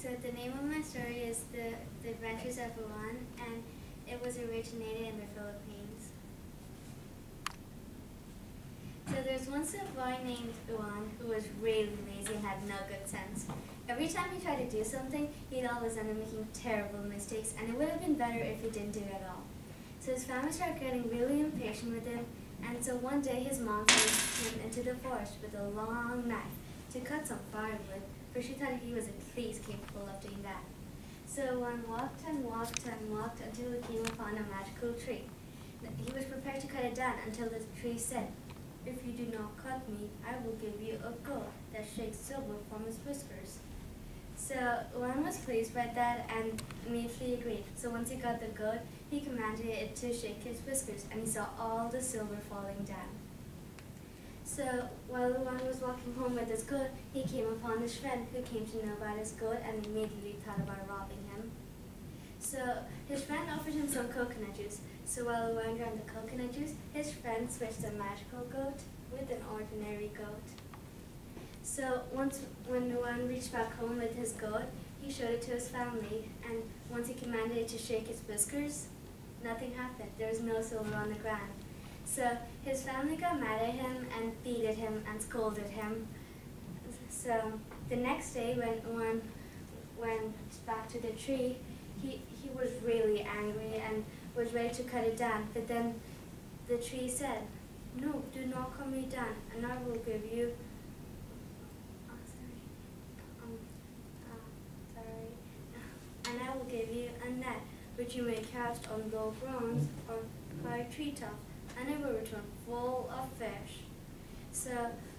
So the name of my story is the Adventures of Uwan, and it was originated in the Philippines. So there's once a boy named Uwan who was really lazy and had no good sense. Every time he tried to do something, he'd always end up making terrible mistakes, and it would have been better if he didn't do it at all. So his family started getting really impatient with him, and so one day his mom sent him into the forest with a long knife to cut some firewood, for she thought he was at least capable of doing that. So Uwan walked and walked and walked until he came upon a magical tree. He was prepared to cut it down until the tree said, "If you do not cut me, I will give you a goat that shakes silver from its whiskers." So Uwan was pleased by that and immediately agreed. So once he got the goat, he commanded it to shake his whiskers, and he saw all the silver falling down. So while Uwan was walking home with his goat, he came upon his friend who came to know about his goat and immediately thought about robbing him. So his friend offered him some coconut juice. So while Uwan drank the coconut juice, his friend switched a magical goat with an ordinary goat. So once when Uwan reached back home with his goat, he showed it to his family, and once he commanded it to shake its whiskers, nothing happened. There was no silver on the ground. So his family got mad at him and beated him and scolded him. So the next day when Uwan went back to the tree, he was really angry and was ready to cut it down. But then the tree said, "No, do not cut me down, and I will give you and I will give you a net which you may cast on low grounds or high treetops, and it will return full of fish." So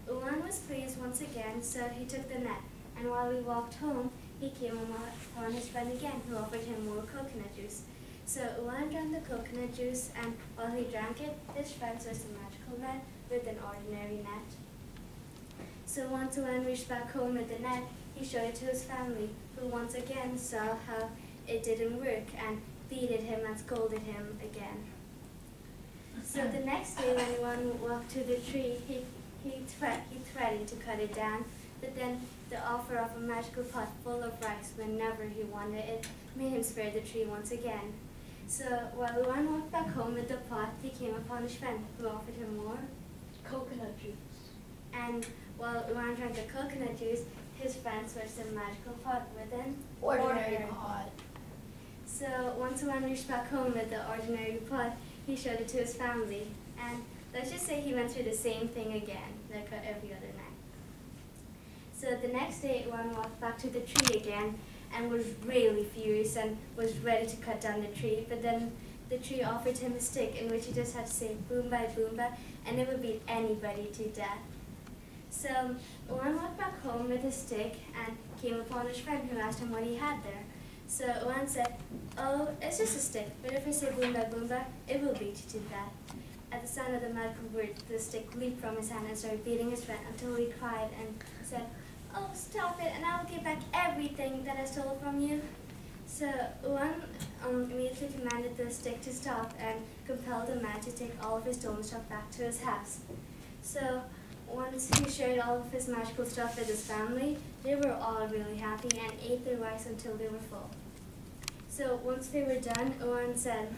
Uwan was pleased once again, so he took the net, and while he walked home, he came upon his friend again, who offered him more coconut juice. So Uwan drank the coconut juice, and while he drank it, his friend switched a magical net with an ordinary net. So once Uwan reached back home with the net, he showed it to his family, who once again saw how it didn't work and beated him and scolded him again. So the next day when Uwan walked to the tree, he threatened to cut it down, but then the offer of a magical pot full of rice whenever he wanted it made him spare the tree once again. So while Uwan walked back home with the pot, he came upon his friend, who offered him more Coconut juice. and while Uwan drank the coconut juice, his friend switched the magical pot with an Ordinary pot. So once Uwan reached back home with the ordinary pot, he showed it to his family. And let's just say he went through the same thing again, like every other night. So the next day, Uwan walked back to the tree again and was really furious and was ready to cut down the tree. But then the tree offered him a stick in which he just had to say "boomba, boomba," and it would beat anybody to death. So Uwan walked back home with his stick and came upon his friend, who asked him what he had there. So Uwan said, "Oh, it's just a stick, but if I say boomba, boomba, it will beat you to death." At the sound of the magical word, the stick leaped from his hand and started beating his friend until he cried and said, "Oh, stop it, and I will give back everything that I stole from you." So Uwan immediately commanded the stick to stop and compelled the man to take all of his stolen stuff back to his house. So once he shared all of his magical stuff with his family, they were all really happy and ate their rice until they were full. So once they were done, Uwan said,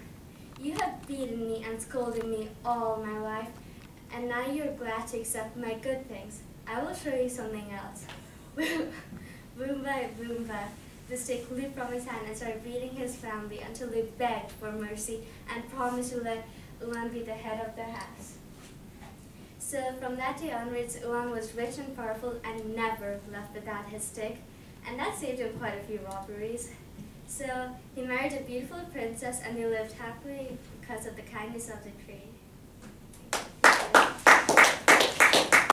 "You have beaten me and scolded me all my life, and now you're glad to accept my good things. I will show you something else." Boomba, boomba. The stick leaped from his hand and started beating his family until they begged for mercy and promised to let Uwan be the head of their house. So from that day onwards, Uwan was rich and powerful and never left without his stick, and that saved him quite a few robberies. So he married a beautiful princess, and they lived happily because of the kindness of the tree.